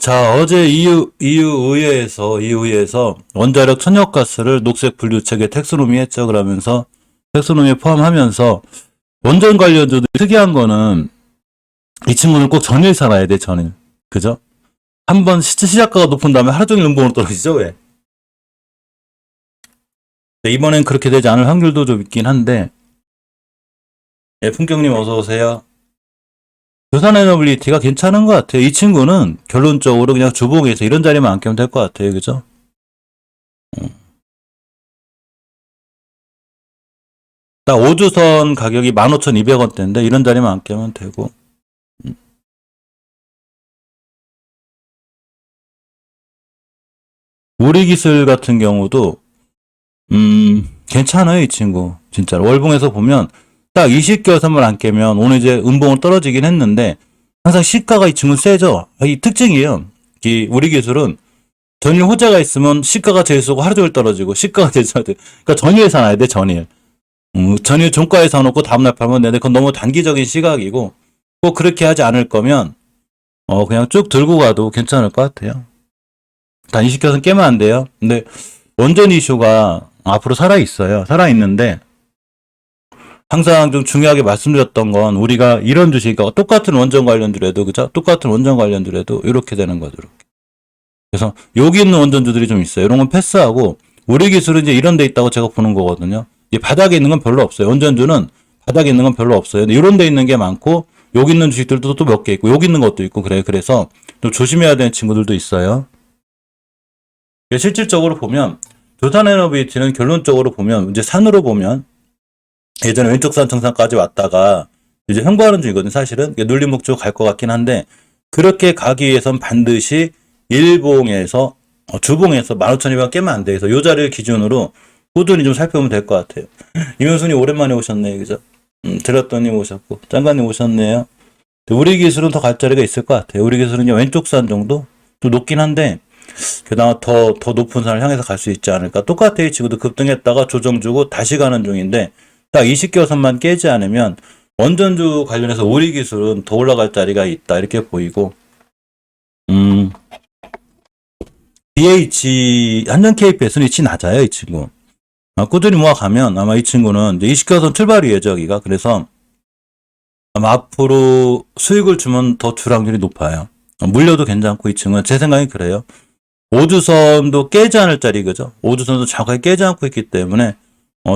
자, 어제 EU 의회에서 원자력 천연가스를 녹색 분류책에 텍스노미 했죠. 그러면서 텍스노미에 포함하면서 원전 관련주도 특이한 거는 이 친구는 꼭 전일 살아야 돼, 전일. 그죠? 한번 시작가가 높은 다음에 하루 종일 음봉으로 떨어지죠, 왜? 네, 이번엔 그렇게 되지 않을 확률도 좀 있긴 한데, 예, 풍경님 어서오세요. 두산에너빌리티가 괜찮은 것 같아요. 이 친구는 결론적으로 그냥 주봉에서 이런 자리만 안 깨면 될 것 같아요. 그죠? 딱 5주선 가격이 15,200원대인데 이런 자리만 안 깨면 되고. 우리기술 같은 경우도 괜찮아요. 이 친구 진짜 월봉에서 보면 딱 20개선만 안 깨면 오늘 이제 음봉은 떨어지긴 했는데 항상 시가가 이 친구 세죠. 이 특징이에요. 이 우리기술은 전일 호재가 있으면 시가가 제일 쓰고 하루 종일 떨어지고 시가가 제일 써야 돼. 그러니까 전일 사놔야 돼. 전일. 전일 종가에 사놓고 다음날 팔면 되는데 그건 너무 단기적인 시각이고 꼭 그렇게 하지 않을 거면 그냥 쭉 들고 가도 괜찮을 것 같아요. 단 20개선 깨면 안 돼요. 근데 원전 이슈가 앞으로 살아있어요. 살아있는데 항상 좀 중요하게 말씀드렸던 건 우리가 이런 주식이 똑같은 원전 관련주라도 그죠? 똑같은 원전 관련주라도 이렇게 되는 거죠. 이렇게. 그래서 여기 있는 원전주들이 좀 있어요. 이런 건 패스하고 우리 기술은 이제 이런 데 있다고 제가 보는 거거든요. 이제 바닥에 있는 건 별로 없어요. 원전주는 바닥에 있는 건 별로 없어요. 근데 이런 데 있는 게 많고 여기 있는 주식들도 또 몇 개 있고 여기 있는 것도 있고 그래요. 그래서 좀 조심해야 되는 친구들도 있어요. 실질적으로 보면 두산에너빌리티는 결론적으로 보면 이제 산으로 보면 예전에 왼쪽 산 정상까지 왔다가 이제 횡보하는 중이거든요. 사실은 눌림 목적 갈 것 같긴 한데 그렇게 가기 위해선 반드시 일봉에서 주봉에서 15,200원 깨면 안 돼. 그래서 이 자리를 기준으로 꾸준히 좀 살펴보면 될 것 같아요. 이명순이 오랜만에 오셨네요. 그죠? 드렸더님 오셨고 장관님 오셨네요. 우리 기술은 더 갈 자리가 있을 것 같아요. 우리 기술은 왼쪽 산 정도 좀 높긴 한데 그나마 더 높은 산을 향해서 갈 수 있지 않을까. 똑같아요. 지금도 급등했다가 조정 주고 다시 가는 중인데 딱 20개선만 깨지 않으면 원전주 관련해서 우리 기술은 더 올라갈 자리가 있다. 이렇게 보이고 BH 한전 KPS는 위치 낮아요. 이 친구. 꾸준히 모아가면 아마 이 친구는 이제 20개선 출발이에요. 저기가. 그래서 아마 앞으로 수익을 주면 더 줄 확률이 높아요. 물려도 괜찮고 이 친구는 제 생각이 그래요. 5주선도 깨지 않을 자리 그죠? 5주선도 정확하게 깨지 않고 있기 때문에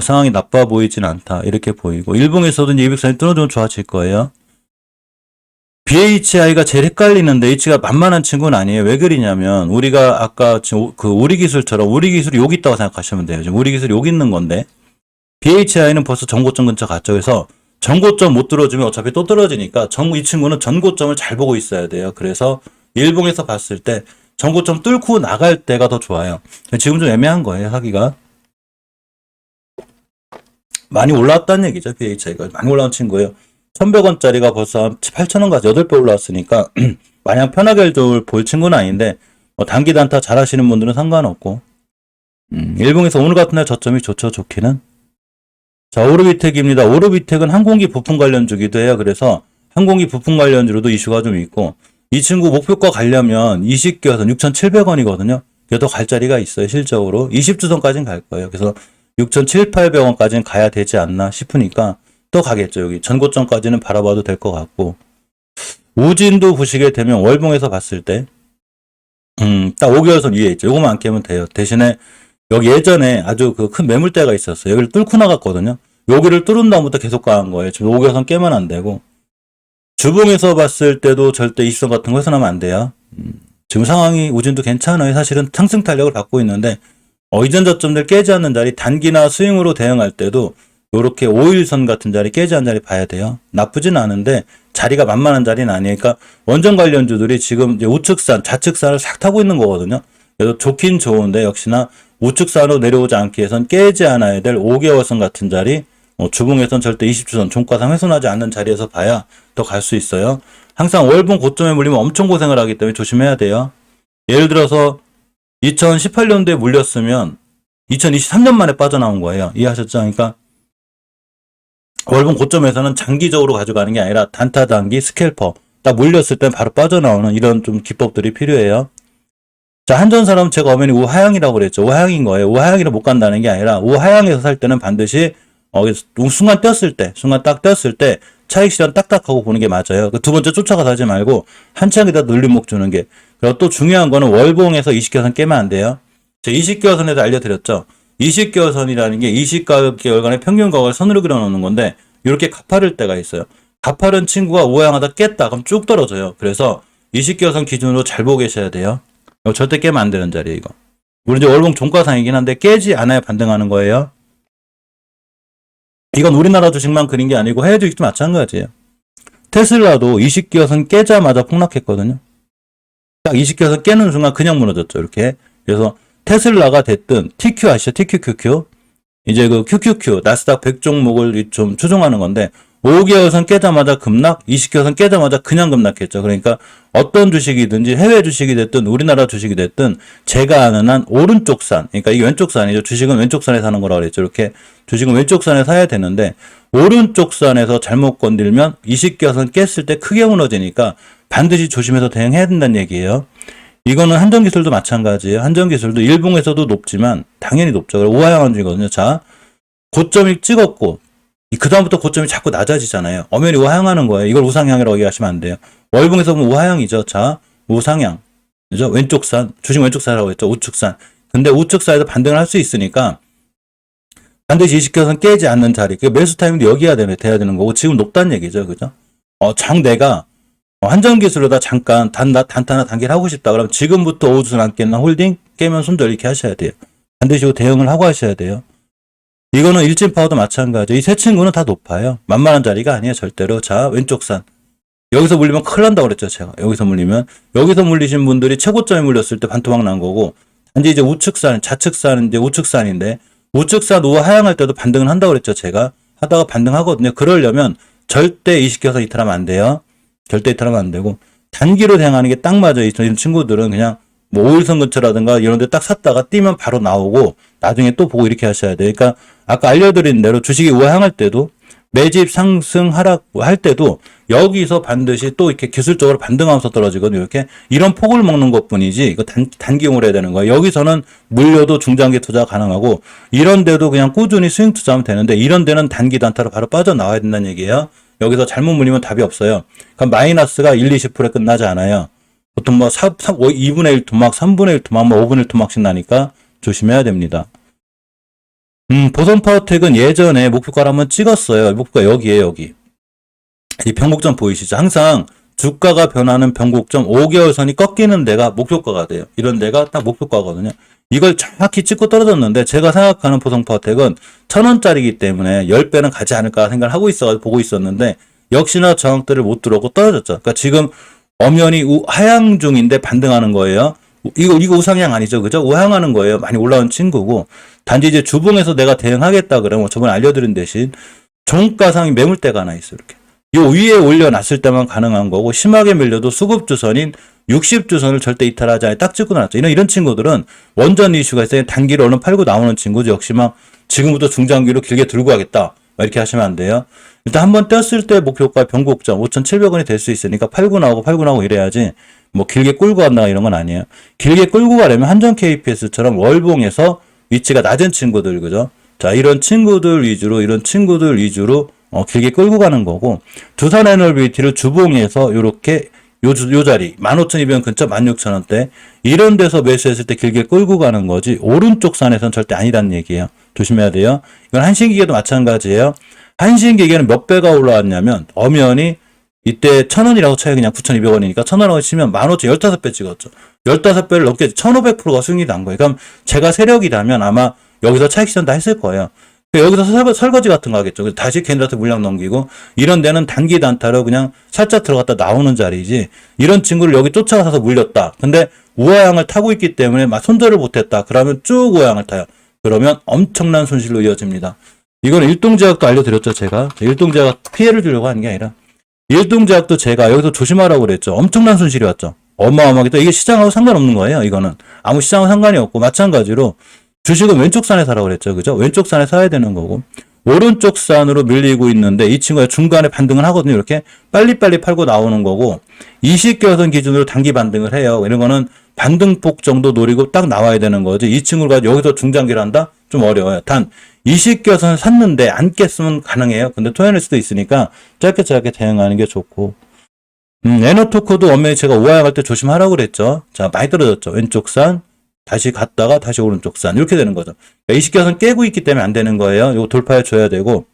상황이 나빠 보이진 않다. 이렇게 보이고 일봉에서도 이제 200선이 뚫어주면 좋아질 거예요. BHI가 제일 헷갈리는데 H가 만만한 친구는 아니에요. 왜 그러냐면 우리가 아까 지금 그 우리 기술처럼 우리 기술이 여기 있다고 생각하시면 돼요. 지금 우리 기술이 여기 있는 건데 BHI는 벌써 전고점 근처 갔죠. 그래서 전고점 못 들어주면 어차피 또 떨어지니까 이 친구는 전고점을 잘 보고 있어야 돼요. 그래서 일봉에서 봤을 때 전고점 뚫고 나갈 때가 더 좋아요. 지금 좀 애매한 거예요. 하기가. 많이 올라왔다는 얘기죠. BHI가. 많이 올라온 친구예요. 1,100원짜리가 벌써 8,000원까지 8배 올라왔으니까 마냥 편하게 볼 친구는 아닌데 단기 단타 잘 하시는 분들은 상관없고 일봉에서 오늘 같은 날 저점이 좋죠. 좋기는. 자, 오르비텍입니다. 오르비텍은 항공기 부품 관련주기도 해요. 그래서 항공기 부품 관련주로도 이슈가 좀 있고 이 친구 목표가 가려면 20개선 6,700원이거든요. 그래도 갈 자리가 있어요. 실적으로. 20주선까지는 갈 거예요. 그래서 6,700~800원까지는 가야 되지 않나 싶으니까 또 가겠죠. 여기 전고점까지는 바라봐도 될 것 같고 우진도 보시게 되면 월봉에서 봤을 때 딱 5개월선 위에 있죠. 요거만 안 깨면 돼요. 대신에 여기 예전에 아주 그 큰 매물대가 있었어요. 여기를 뚫고 나갔거든요. 여기를 뚫은 다음부터 계속 가는 거예요. 지금 5개월선 깨면 안 되고 주봉에서 봤을 때도 절대 이수선 같은 거 해서나면 안 돼요. 지금 상황이 우진도 괜찮아요. 사실은 상승 탄력을 받고 있는데 이전 저점들 깨지 않는 자리 단기나 스윙으로 대응할 때도 요렇게 5일선 같은 자리 깨지 않는 자리 봐야 돼요. 나쁘진 않은데 자리가 만만한 자리는 아니니까 원전 관련주들이 지금 이제 우측산, 좌측산을 싹 타고 있는 거거든요. 그래서 좋긴 좋은데 역시나 우측산으로 내려오지 않기 위해선 깨지 않아야 될 5개월선 같은 자리 주봉에선 절대 20주선 종가상 훼손하지 않는 자리에서 봐야 더 갈 수 있어요. 항상 월봉 고점에 물리면 엄청 고생을 하기 때문에 조심해야 돼요. 예를 들어서 2018년도에 물렸으면 2023년 만에 빠져나온 거예요. 이해하셨죠? 그러니까 월봉 고점에서는 장기적으로 가져가는 게 아니라 단타 단기 스캘퍼 딱 물렸을 땐 바로 빠져나오는 이런 좀 기법들이 필요해요. 자, 한전사람은 제가 엄연히 우하향이라고 그랬죠. 우하향인 거예요. 우하향이라 못 간다는 게 아니라 우하향에서 살 때는 반드시 순간 순간 딱 떴을 때 차익 실현 딱딱하고 보는 게 맞아요. 그 두 번째 쫓아가서 하지 말고 한창에다 눌림목 주는 게. 그리고 또 중요한 거는 월봉에서 20개선 깨면 안 돼요. 제가 20개선에서 알려드렸죠. 20개선이라는 게 20개월간의 평균 가격을 선으로 그려놓는 건데 이렇게 가파를 때가 있어요. 가파른 친구가 우하향하다 깼다 그럼 쭉 떨어져요. 그래서 20개선 기준으로 잘 보고 계셔야 돼요. 이거 절대 깨면 안 되는 자리예요, 이거. 우리 이제 월봉 종가상이긴 한데 깨지 않아야 반등하는 거예요. 이건 우리나라 주식만 그린 게 아니고 해외 주식도 마찬가지예요. 테슬라도 20개선 깨자마자 폭락했거든요. 딱 20개선 깨는 순간 그냥 무너졌죠, 이렇게. 그래서 테슬라가 됐든 TQ 아시죠? TQQQ. 이제 그 QQQ, 나스닥 100 종목을 좀 추종하는 건데 5개선 깨자마자 급락, 20개선 깨자마자 그냥 급락했죠. 그러니까 어떤 주식이든지 해외 주식이 됐든 우리나라 주식이 됐든 제가 아는 한 오른쪽 산, 그러니까 이게 왼쪽 산이죠. 주식은 왼쪽 산에 사는 거라고 그랬죠. 이렇게 주식은 왼쪽 산에 사야 되는데 오른쪽 산에서 잘못 건들면 20개선 깼을 때 크게 무너지니까 반드시 조심해서 대응해야 된다는 얘기예요. 이거는 한전기술도 마찬가지예요. 한전기술도 일봉에서도 높지만 당연히 높죠. 우하향한주거든요. 자, 고점이 찍었고 그 다음부터 고점이 자꾸 낮아지잖아요. 엄연히 우하향하는 거예요. 이걸 우상향이라고 얘기하시면 안 돼요. 월봉에서 보면 우하향이죠. 자, 우상향. 그죠? 왼쪽 산, 주식 왼쪽 산이라고 했죠. 우측산. 근데 우측산에서 반등을 할 수 있으니까 반드시 20개선 깨지 않는 자리. 그 매수 타임도 여기야 돼야 되는 거고 지금 높다는 얘기죠. 그죠? 장대가 한전기술로다 잠깐 단타나 단기를 하고 싶다. 그러면 지금부터 오주선 안 깼나 홀딩 깨면 손절 이렇게 하셔야 돼요. 반드시 대응을 하고 하셔야 돼요. 이거는 일진파워도 마찬가지. 이 세 친구는 다 높아요. 만만한 자리가 아니에요. 절대로. 자, 왼쪽 산. 여기서 물리면 큰일 난다고 그랬죠. 제가. 여기서 물리면. 여기서 물리신 분들이 최고점에 물렸을 때 반토막 난 거고 단지 이제 우측산, 좌측산은 이제 우측산인데 우측산 우하향할 때도 반등을 한다고 그랬죠. 제가. 하다가 반등하거든요. 그러려면 절대 20개선 이탈하면 안 돼요. 절대 이탈하면 안 되고 단기로 대응하는 게 딱 맞아요. 이런 친구들은 그냥 뭐 5일선 근처라든가 이런 데 딱 샀다가 뛰면 바로 나오고 나중에 또 보고 이렇게 하셔야 돼요. 그러니까 아까 알려드린 대로 주식이 우하향할 때도 매집 상승 하락 할 때도 여기서 반드시 또 이렇게 기술적으로 반등하면서 떨어지거든요. 이렇게 이런 폭을 먹는 것뿐이지 이거 단기용으로 해야 되는 거예요. 여기서는 물려도 중장기 투자 가능하고 이런 데도 그냥 꾸준히 스윙 투자하면 되는데 이런 데는 단기 단타로 바로 빠져나와야 된다는 얘기예요. 여기서 잘못 물리면 답이 없어요. 그럼 마이너스가 1, 20%에 끝나지 않아요. 보통 뭐 2분의 1 토막, 3분의 1 토막, 뭐 5분의 1 토막씩 나니까 조심해야 됩니다. 보선 파워텍은 예전에 목표가를 한번 찍었어요. 목표가 여기에요, 여기. 이 변곡점 보이시죠? 항상 주가가 변하는 변곡점 5개월 선이 꺾이는 데가 목표가가 돼요. 이런 데가 딱 목표가거든요. 이걸 정확히 찍고 떨어졌는데 제가 생각하는 보선 파워텍은 1,000원짜리이기 때문에 10배는 가지 않을까 생각을 하고 있어가지고 보고 있었는데 역시나 저항대를 못 들어오고 떨어졌죠. 그러니까 지금 엄연히 하향 중인데 반등하는 거예요. 이거 우상향 아니죠. 그죠? 우하향하는 거예요. 많이 올라온 친구고. 단지 이제 주봉에서 내가 대응하겠다 그러면 저번에 알려드린 대신 종가상이 매물대가 하나 있어요. 이렇게. 요 위에 올려놨을 때만 가능한 거고 심하게 밀려도 수급주선인 60주선을 절대 이탈하지 않아요. 딱 찍고 나왔죠. 이런 친구들은 원전 이슈가 있어요. 단기로 얼른 팔고 나오는 친구죠. 역시 막 지금부터 중장기로 길게 들고 가겠다. 이렇게 하시면 안 돼요. 일단 한번 떴을 때 목표가 변곡점 5,700원이 될 수 있으니까 팔고 나오고 이래야지 뭐 길게 끌고 간다 이런 건 아니에요. 길게 끌고 가려면 한전 KPS처럼 월봉에서 위치가 낮은 친구들 그죠? 자 이런 친구들 위주로 길게 끌고 가는 거고 두산 에너비티를 주봉에서 요렇게 요 자리 15,200원 근처 16,000원대 이런 데서 매수했을 때 길게 끌고 가는 거지 오른쪽 산에서는 절대 아니라는 얘기예요. 조심해야 돼요. 이건 한신기계도 마찬가지예요. 한신기계는 몇 배가 올라왔냐면 엄연히 이때 1,000원이라고 쳐요. 그냥 9,200원이니까 1,000원이라고 치면 15,000 15배 찍었죠. 15배를 넘게 1,500%가 수익이 난 거예요. 그럼 제가 세력이라면 아마 여기서 차익 실현 다 했을 거예요. 여기서 설거지 같은 거 하겠죠. 다시 걔네들한테 물량 넘기고 이런 데는 단기 단타로 그냥 살짝 들어갔다 나오는 자리지 이런 친구를 여기 쫓아가서 물렸다. 근데 우하향을 타고 있기 때문에 막 손절을 못했다. 그러면 쭉 우하향을 타요. 그러면 엄청난 손실로 이어집니다. 이건 일동제약도 알려드렸죠. 제가 일동제약 피해를 주려고 하는 게 아니라 일동제약도 제가 여기서 조심하라고 그랬죠. 엄청난 손실이 왔죠. 어마어마하게 또 이게 시장하고 상관없는 거예요. 이거는 아무 시장하고 상관이 없고 마찬가지로 주식은 왼쪽 산에 사라고 그랬죠. 그죠? 왼쪽 산에 사야 되는 거고. 오른쪽 산으로 밀리고 있는데 이 친구가 중간에 반등을 하거든요. 이렇게 빨리빨리 팔고 나오는 거고 20개선 기준으로 단기 반등을 해요. 이런 거는 반등폭 정도 노리고 딱 나와야 되는 거지. 이 친구가 여기서 중장기를 한다? 좀 어려워요. 단 20개선 샀는데 안 깼으면 가능해요. 근데 토해낼 수도 있으니까 짧게 대응하는 게 좋고 에너토크도 엄연히 제가 오하향할 때 조심하라고 그랬죠. 자, 많이 떨어졌죠. 왼쪽 산 다시 갔다가 다시 오른쪽 산 이렇게 되는 거죠. 그러니까 20개선 깨고 있기 때문에 안 되는 거예요. 이거 돌파해 줘야 되고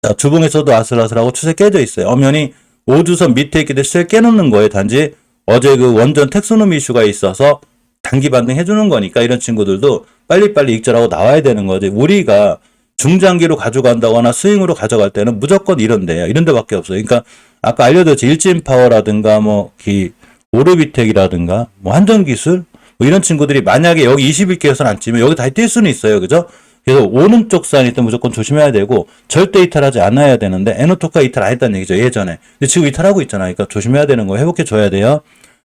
자, 주봉에서도 아슬아슬하고 추세 깨져 있어요. 엄연히 5주선 밑에 있기 때문에 추세 깨놓는 거예요. 단지 어제 그 원전 텍소노미 이슈가 있어서 단기 반등 해주는 거니까 이런 친구들도 빨리빨리 익절하고 나와야 되는 거지. 우리가 중장기로 가져간다거나 스윙으로 가져갈 때는 무조건 이런 데야. 이런 데밖에 없어요. 그러니까 아까 알려드렸지. 일진파워라든가 오르비텍이라든가 한전기술 이런 친구들이 만약에 여기 21개에서는 안 찌면 여기 다시 뛸 수는 있어요. 그죠? 그래서 오른쪽 산일 때 무조건 조심해야 되고 절대 이탈하지 않아야 되는데 에너토크가 이탈 안 했다는 얘기죠. 예전에. 근데 지금 이탈하고 있잖아요. 그러니까 조심해야 되는 거 회복해 줘야 돼요.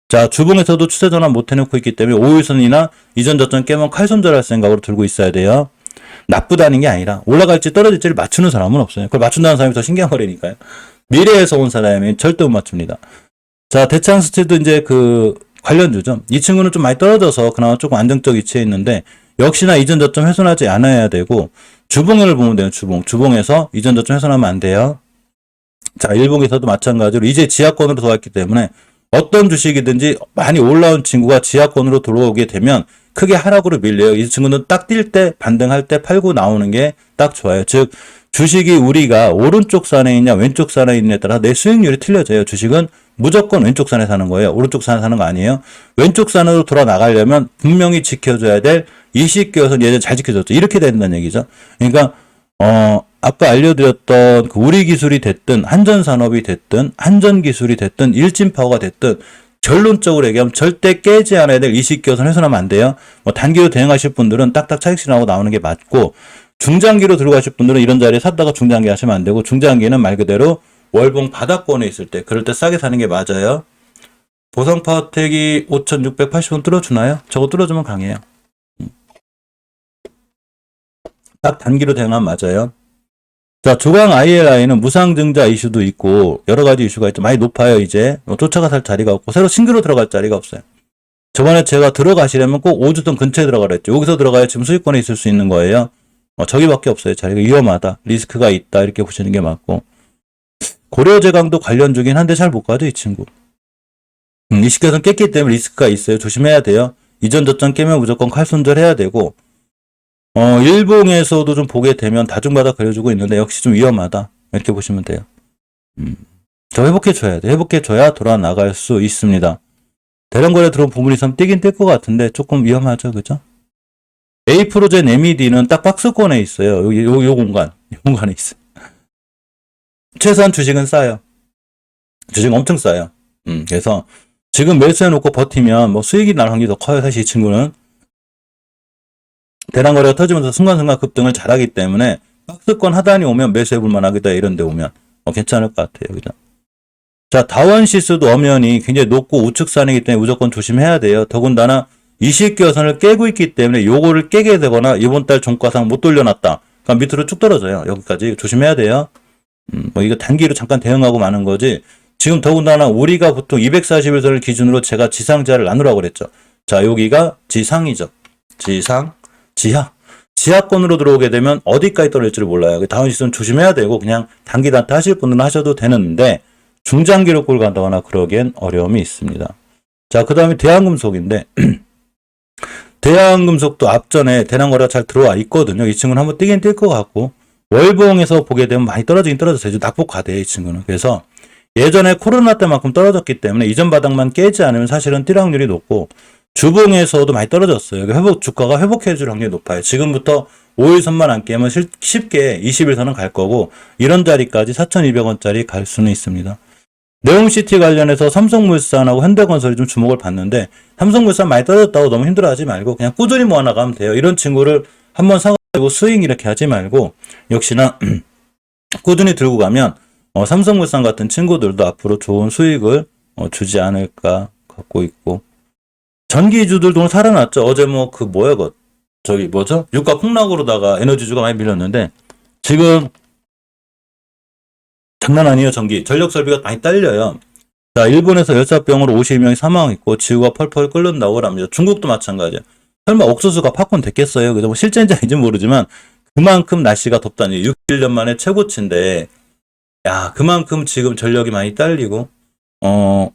자, 주봉에서도 추세 전환 못 해놓고 있기 때문에 5일선이나 이전 저점 깨면 칼 손절할 생각으로 들고 있어야 돼요. 나쁘다는 게 아니라 올라갈지 떨어질지를 맞추는 사람은 없어요. 그걸 맞춘다는 사람이 더 신기한 거라니까요. 미래에서 온 사람이 절대 못 맞춥니다. 자, 대창스틸도 이제 그 관련주죠. 이 친구는 좀 많이 떨어져서 그나마 조금 안정적 위치에 있는데 역시나 이전 저점 훼손하지 않아야 되고 주봉을 보면 돼요. 주봉에서 이전 저점 훼손하면 안 돼요. 자, 일봉에서도 마찬가지로 이제 지하권으로 들어왔기 때문에 어떤 주식이든지 많이 올라온 친구가 지하권으로 들어오게 되면 크게 하락으로 밀려요. 이 친구는 딱 뛸 때 반등할 때 팔고 나오는 게 딱 좋아요. 즉 주식이 우리가 오른쪽 산에 있냐 왼쪽 산에 있냐에 따라 내 수익률이 틀려져요. 주식은 무조건 왼쪽 산에 사는 거예요. 오른쪽 산에 사는 거 아니에요. 왼쪽 산으로 돌아 나가려면 분명히 지켜줘야 될 20개선 예전 잘 지켜줬죠. 이렇게 된다는 얘기죠. 그러니까 아까 알려드렸던 그 우리 기술이 됐든 한전산업이 됐든 한전기술이 됐든 일진파워가 됐든 결론적으로 얘기하면 절대 깨지 않아야 될 20개선 훼손하면 안 돼요. 단기로 대응하실 분들은 딱딱 차익실하고 나오는 게 맞고 중장기로 들어가실 분들은 이런 자리에 샀다가 중장기 하시면 안 되고 중장기는 말 그대로 월봉 바닥권에 있을 때 그럴 때 싸게 사는 게 맞아요. 보성파워텍이 5,680원 뚫어주나요? 저거 뚫어주면 강해요. 딱 단기로 대응하면 맞아요. 자, 조강 ILI는 무상증자 이슈도 있고 여러 가지 이슈가 있죠. 많이 높아요. 이제 쫓아가 살 자리가 없고 새로 신규로 들어갈 자리가 없어요. 저번에 제가 들어가시려면 꼭 5주선 근처에 들어가라 했죠. 여기서 들어가야 지금 수익권에 있을 수 있는 거예요. 저기밖에 없어요. 자리가 위험하다. 리스크가 있다. 이렇게 보시는 게 맞고 고려제강도 관련주긴 한데 잘 못 가죠. 이 친구. 이 시켜선 깼기 때문에 리스크가 있어요. 조심해야 돼요. 이전 저점 깨면 무조건 칼 손절해야 되고 일봉에서도 좀 보게 되면 다중바닥 그려주고 있는데 역시 좀 위험하다. 이렇게 보시면 돼요. 저 회복해줘야 돼. 회복해줘야 돌아 나갈 수 있습니다. 대량거래 들어온 부분이 있으면 뛰긴 뛸 것 같은데 조금 위험하죠. 그죠? A프로젠 MED는 딱 박스권에 있어요. 여기 요 공간에 있어요. 최소한 주식은 싸요. 주식은 엄청 싸요. 그래서 지금 매수해놓고 버티면 수익이 날 확률이 더 커요. 사실 이 친구는. 대량거래가 터지면서 순간순간 급등을 잘하기 때문에 박스권 하단이 오면 매수해볼 만하겠다. 이런 데 오면 괜찮을 것 같아요. 그죠? 자, 다원시스도 엄연히 굉장히 높고 우측산이기 때문에 무조건 조심해야 돼요. 더군다나 20개선을 깨고 있기 때문에 요거를 깨게 되거나 이번 달 종가상 못 돌려놨다. 그럼 밑으로 쭉 떨어져요. 여기까지 조심해야 돼요. 이거 단기로 잠깐 대응하고 마는 거지. 지금 더군다나 우리가 보통 241선을 기준으로 제가 지상지하를 나누라고 그랬죠. 자, 여기가 지상이죠. 지하권으로 들어오게 되면 어디까지 떨어질지를 몰라요. 다운시스는 조심해야 되고 그냥 단기 단타 하실 분들은 하셔도 되는데 중장기로 끌고 간다거나 그러기엔 어려움이 있습니다. 자, 그 다음에 대한금속인데 대한금속도 앞전에 대량거래가 잘 들어와 있거든요. 이 친구는 한번 뛰긴 뛸 것 같고 월봉에서 보게 되면 많이 떨어지긴 떨어졌어요. 낙폭과대요. 이 친구는. 그래서 예전에 코로나 때만큼 떨어졌기 때문에 이전 바닥만 깨지 않으면 사실은 뛸 확률이 높고 주봉에서도 많이 떨어졌어요. 주가가 회복해줄 확률이 높아요. 지금부터 5일선만 안 깨면 쉽게 20일선은 갈 거고 이런 자리까지 4,200원짜리 갈 수는 있습니다. 네옴시티 관련해서 삼성물산하고 현대건설이 좀 주목을 받는데 삼성물산 많이 떨어졌다고 너무 힘들어하지 말고 그냥 꾸준히 모아나가면 돼요. 이런 친구를 한번 사가지고 스윙 이렇게 하지 말고 역시나 꾸준히 들고 가면 삼성물산 같은 친구들도 앞으로 좋은 수익을 주지 않을까 갖고 있고 전기주들도 살아났죠. 어제 유가 폭락으로다가 에너지주가 많이 밀렸는데 지금 장난 아니에요. 전기. 전력 설비가 많이 딸려요. 자, 일본에서 열사병으로 52명이 사망했고 지구가 펄펄 끓는다고 합니다. 중국도 마찬가지예요. 설마 옥수수가 팝콘 됐겠어요? 그래서 뭐 실제인지 아닌지는 모르지만 그만큼 날씨가 덥다니 6년 만에 최고치인데 야, 그만큼 지금 전력이 많이 딸리고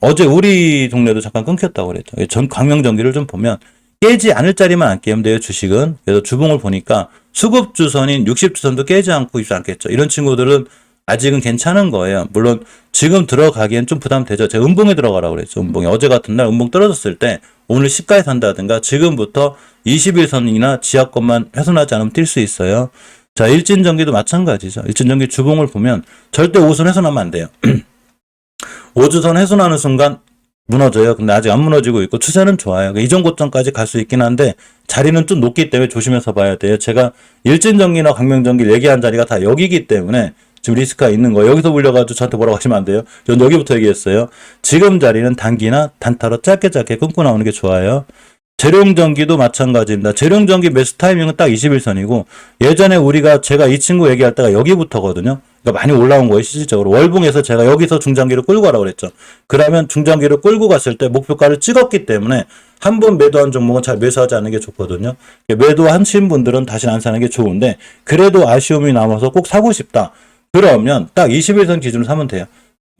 어제 우리 동네도 잠깐 끊겼다고 그랬죠. 전 광명전기를 좀 보면 깨지 않을 자리만 안 깨면 돼요, 주식은. 그래서 주봉을 보니까 수급주선인 60주선도 깨지 않고 있지 않겠죠. 이런 친구들은 아직은 괜찮은 거예요. 물론 지금 들어가기엔 좀 부담되죠. 제가 음봉에 들어가라고 그랬죠. 음봉에. 어제 같은 날 음봉 떨어졌을 때 오늘 시가에 산다든가 지금부터 21선이나 지하권만 훼손하지 않으면 뛸 수 있어요. 자, 일진전기도 마찬가지죠. 일진전기 주봉을 보면 절대 5선 훼손하면 안 돼요. 5주선 훼손하는 순간 무너져요. 근데 아직 안 무너지고 있고 추세는 좋아요. 이전 고점까지 갈 수 있긴 한데 자리는 좀 높기 때문에 조심해서 봐야 돼요. 제가 일진전기나 광명전기 얘기한 자리가 다 여기기 때문에 지금 리스크가 있는 거예요. 여기서 물려가지고 저한테 뭐라고 하시면 안 돼요. 전 여기부터 얘기했어요. 지금 자리는 단기나 단타로 짧게 끊고 나오는 게 좋아요. 재룡전기도 마찬가지입니다. 재룡전기 매수 타이밍은 딱 21선이고 예전에 제가 이 친구 얘기할 때가 여기부터거든요. 그러니까 많이 올라온 거예요. 실질적으로. 월봉에서 제가 여기서 중장기를 끌고 가라고 그랬죠. 그러면 중장기를 끌고 갔을 때 목표가를 찍었기 때문에 한 번 매도한 종목은 잘 매수하지 않는 게 좋거든요. 매도하신 분들은 다시는 안 사는 게 좋은데 그래도 아쉬움이 남아서 꼭 사고 싶다. 그러면 딱 21선 기준으로 사면 돼요.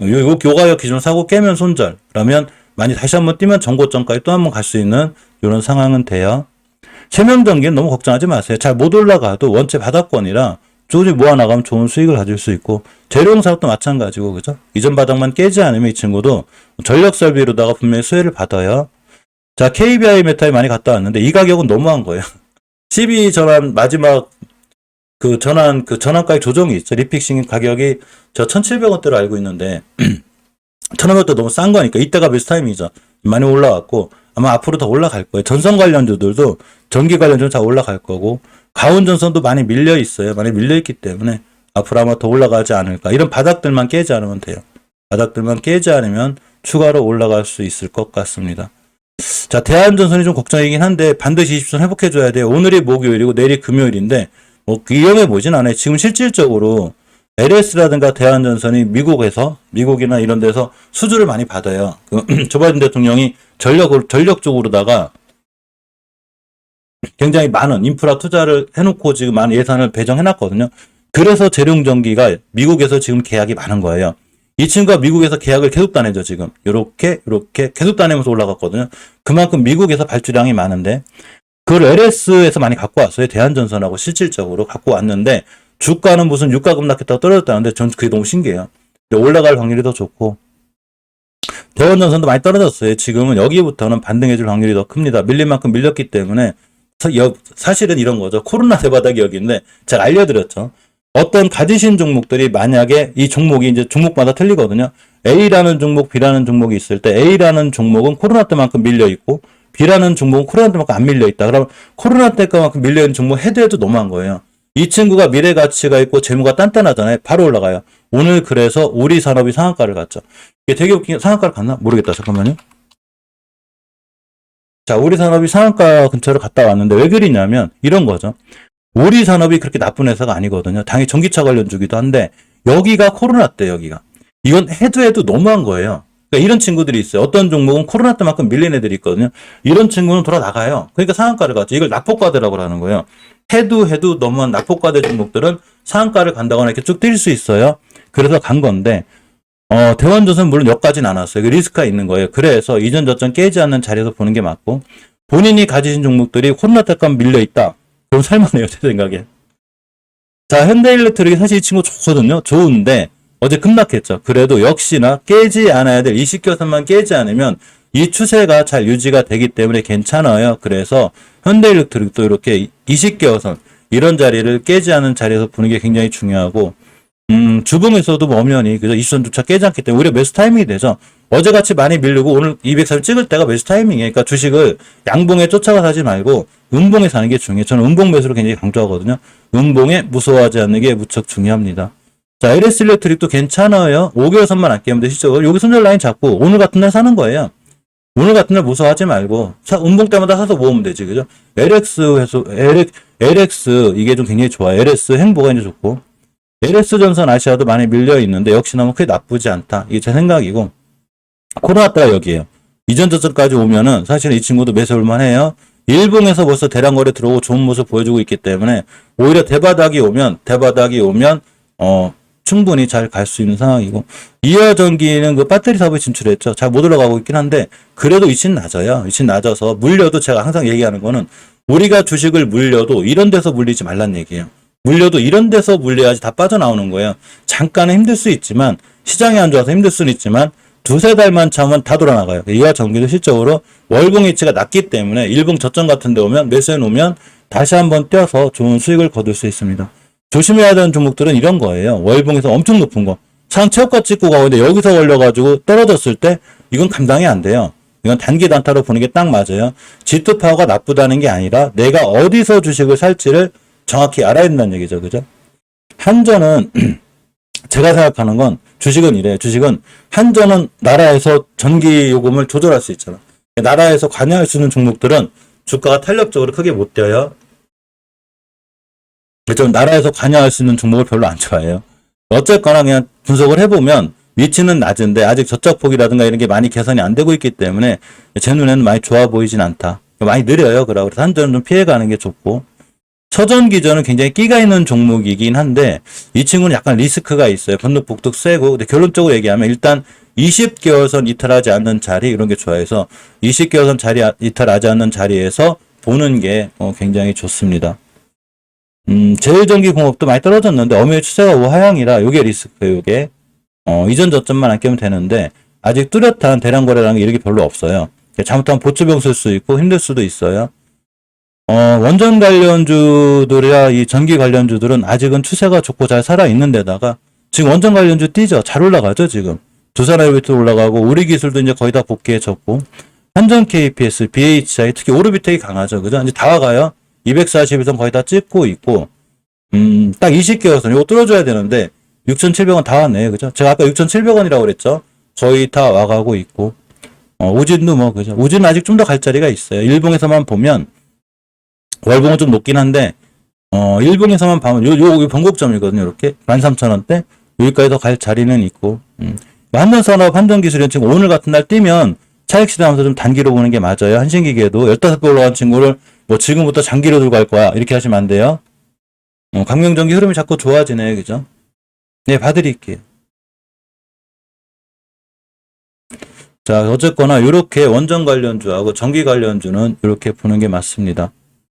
요 교과역 기준으로 사고 깨면 손절. 그러면 많이 다시 한번 뛰면 전고점까지 또 한번 갈 수 있는 이런 상황은 돼요. 세명전기는 너무 걱정하지 마세요. 잘 못 올라가도 원체 바닥권이라 조금씩 모아나가면 좋은 수익을 가질 수 있고 재료사업도 마찬가지고 그죠? 이전 바닥만 깨지 않으면 이 친구도 전력 설비로다가 분명히 수혜를 받아요. 자, KBI 메탈이 많이 갔다 왔는데 이 가격은 너무한 거예요. 12 전환 마지막 전환가격 조정이 있죠. 리픽싱 가격이 저 1,700원대로 알고 있는데 1,500원대 너무 싼 거니까 이때가 베스트 타임이죠. 많이 올라왔고 아마 앞으로 더 올라갈 거예요. 전선 관련주들도 전기 관련주는 다 올라갈 거고 가온전선도 많이 밀려 있어요. 많이 밀려 있기 때문에 앞으로 아마 더 올라가지 않을까. 이런 바닥들만 깨지 않으면 돼요. 바닥들만 깨지 않으면 추가로 올라갈 수 있을 것 같습니다. 자, 대한전선이 좀 걱정이긴 한데 반드시 20선 회복해줘야 돼요. 오늘이 목요일이고 내일이 금요일인데 뭐 위험해 보진 않아요. 지금 실질적으로 LS라든가 대한전선이 미국이나 이런 데서 수주를 많이 받아요. 조 바이든 대통령이 전력 쪽으로다가 굉장히 많은 인프라 투자를 해놓고 지금 많은 예산을 배정해놨거든요. 그래서 재룡전기가 미국에서 지금 계약이 많은 거예요. 이 친구가 미국에서 계약을 계속 따내죠, 지금. 요렇게 계속 따내면서 올라갔거든요. 그만큼 미국에서 발주량이 많은데, 그걸 LS에서 많이 갖고 왔어요. 대한전선하고 실질적으로 갖고 왔는데, 주가는 무슨 유가 급락했다고 떨어졌다는데, 전 그게 너무 신기해요. 올라갈 확률이 더 좋고, 대한전선도 많이 떨어졌어요. 지금은 여기부터는 반등해줄 확률이 더 큽니다. 밀린 만큼 밀렸기 때문에, 사실은 이런 거죠. 코로나 대바닥이 여기인데, 제가 알려드렸죠. 어떤 가지신 종목들이 만약에 이 종목이 이제 종목마다 틀리거든요. A라는 종목, B라는 종목이 있을 때 A라는 종목은 코로나 때만큼 밀려 있고 B라는 종목은 코로나 때만큼 안 밀려 있다. 그럼 코로나 때만큼 밀려 있는 종목 해도 너무한 거예요. 이 친구가 미래 가치가 있고 재무가 단단하잖아요. 바로 올라가요. 오늘 그래서 우리 산업이 상한가를 갔죠. 이게 되게 웃긴 상한가를 갔나? 모르겠다. 잠깐만요. 자, 우리 산업이 상한가 근처를 갔다 왔는데 왜 그러냐면 이런 거죠. 우리 산업이 그렇게 나쁜 회사가 아니거든요. 당연히 전기차 관련주기도 한데 여기가 코로나 때 여기가. 이건 해도 너무한 거예요. 그러니까 이런 친구들이 있어요. 어떤 종목은 코로나 때만큼 밀린 애들이 있거든요. 이런 친구는 돌아나가요. 그러니까 상한가를 가죠. 이걸 낙폭과대라고 하는 거예요. 해도 너무한 낙폭과대 종목들은 상한가를 간다거나 이렇게 쭉 뛸 수 있어요. 그래서 간 건데 대원조선 물론 여기까지는 안 왔어요. 리스크가 있는 거예요. 그래서 이전 저점 깨지 않는 자리에서 보는 게 맞고 본인이 가지신 종목들이 코로나 때까지 밀려 있다. 그럼 살만해요, 제 생각에. 자, 현대일렉트릭이 사실 이 친구 좋거든요. 좋은데 어제 급락했죠. 그래도 역시나 깨지 않아야 될 20개선만 깨지 않으면 이 추세가 잘 유지가 되기 때문에 괜찮아요. 그래서 현대일렉트릭도 이렇게 20개선 이런 자리를 깨지 않은 자리에서 보는 게 굉장히 중요하고 주봉에서도 엄연히 그죠 20선조차 깨지 않기 때문에 오히려 매수 타이밍이 되죠. 어제같이 많이 밀리고 오늘 230 찍을 때가 매수 타이밍이에요. 그러니까 주식을 양봉에 쫓아가 사지 말고 음봉에 사는 게 중요해요. 저는 음봉 매수를 굉장히 강조하거든요. 음봉에 무서워하지 않는 게 무척 중요합니다. 자, LS 일렉트릭도 괜찮아요. 5개월선만 안 깨면 돼. 실적으로 여기 손절 라인 잡고 오늘 같은 날 사는 거예요. 오늘 같은 날 무서워하지 말고 음봉 때마다 사서 모으면 되지. 그죠? LX 이게 좀 굉장히 좋아요. LS 행보가 이제 좋고 LS전선 아시아도 많이 밀려 있는데 역시나 뭐 크게 나쁘지 않다. 이게 제 생각이고 코로나 때가 여기에요. 이전 저점까지 오면은 사실 이 친구도 매수올만 해요. 일봉에서 벌써 대량 거래 들어오고 좋은 모습 보여주고 있기 때문에 오히려 대바닥이 오면 충분히 잘 갈 수 있는 상황이고 이어전기는 그 배터리 사업에 진출했죠. 잘 못 올라가고 있긴 한데 그래도 위치는 낮아요. 위치는 낮아서 물려도 제가 항상 얘기하는 거는 우리가 주식을 물려도 이런 데서 물리지 말란 얘기예요. 물려도 이런 데서 물려야지 다 빠져나오는 거예요. 잠깐은 힘들 수 있지만 시장이 안 좋아서 힘들 수는 있지만 두세 달만 참으면 다 돌아나가요. 이어전기도 실적으로 월봉 위치가 낮기 때문에 일봉 저점 같은 데 오면 매수해 놓으면 다시 한번 뛰어서 좋은 수익을 거둘 수 있습니다. 조심해야 되는 종목들은 이런 거예요. 월봉에서 엄청 높은 거. 상체업가 찍고 가는데 여기서 걸려가지고 떨어졌을 때 이건 감당이 안 돼요. 이건 단기 단타로 보는 게 딱 맞아요. G2 파워가 나쁘다는 게 아니라 내가 어디서 주식을 살지를 정확히 알아야 된다는 얘기죠. 그죠? 한전은 제가 생각하는 건 주식은 이래요. 주식은 한전은 나라에서 전기 요금을 조절할 수 있잖아. 나라에서 관여할 수 있는 종목들은 주가가 탄력적으로 크게 못 뛰어요. 좀 나라에서 관여할 수 있는 종목을 별로 안 좋아해요. 어쨌거나 그냥 분석을 해보면 위치는 낮은데 아직 저착폭이라든가 이런 게 많이 개선이 안 되고 있기 때문에 제 눈에는 많이 좋아 보이진 않다. 많이 느려요. 그래서 한전은 좀 피해가는 게 좋고 서전기전은 굉장히 끼가 있는 종목이긴 한데 이 친구는 약간 리스크가 있어요. 건너폭도 세고 근데 결론적으로 얘기하면 일단 20개월선 이탈하지 않는 자리 이런 게 좋아해서 20개월선 자리 이탈하지 않는 자리에서 보는 게 굉장히 좋습니다. 제일전기공업도 많이 떨어졌는데 어미의 추세가 우하향이라 요게 리스크예요. 요게 이전 저점만 안 깨면 되는데 아직 뚜렷한 대량 거래라는 게 이렇게 별로 없어요. 잘못하면 보초병 쓸 수 있고 힘들 수도 있어요. 원전 관련주들이야 이 전기 관련주들은 아직은 추세가 좋고 잘 살아 있는 데다가 지금 원전 관련주 뛰죠. 잘 올라가죠, 지금. 두산하이브리트 올라가고 우리 기술도 이제 거의 다 복귀해졌고 한전 KPS, BHI 특히 오르비텍이 강하죠. 그죠? 이제 다 와가요. 240에선 거의 다 찍고 있고 딱 20개월선 이거 뚫어줘야 되는데 6,700원 다 왔네요. 그죠? 제가 아까 6,700원이라고 그랬죠. 거의 다 와가고 있고 우진도 뭐 그죠? 우진은 아직 좀 더 갈 자리가 있어요. 일봉에서만 보면 월봉은 좀 높긴 한데 일봉에서만 보면 요 변곡점이거든요. 이렇게 13,000원대 여기까지 더 갈 자리는 있고 한전산업, 한전기술은 지금 오늘 같은 날 뛰면 차익 실현하면서 좀 단기로 보는 게 맞아요. 한신기계도 15배 올라간 친구를 뭐 지금부터 장기로 들고 갈 거야 이렇게 하시면 안 돼요. 강명전기 흐름이 자꾸 좋아지네. 그죠? 네, 봐드릴게요. 자, 어쨌거나 이렇게 원전 관련주하고 전기 관련주는 이렇게 보는 게 맞습니다.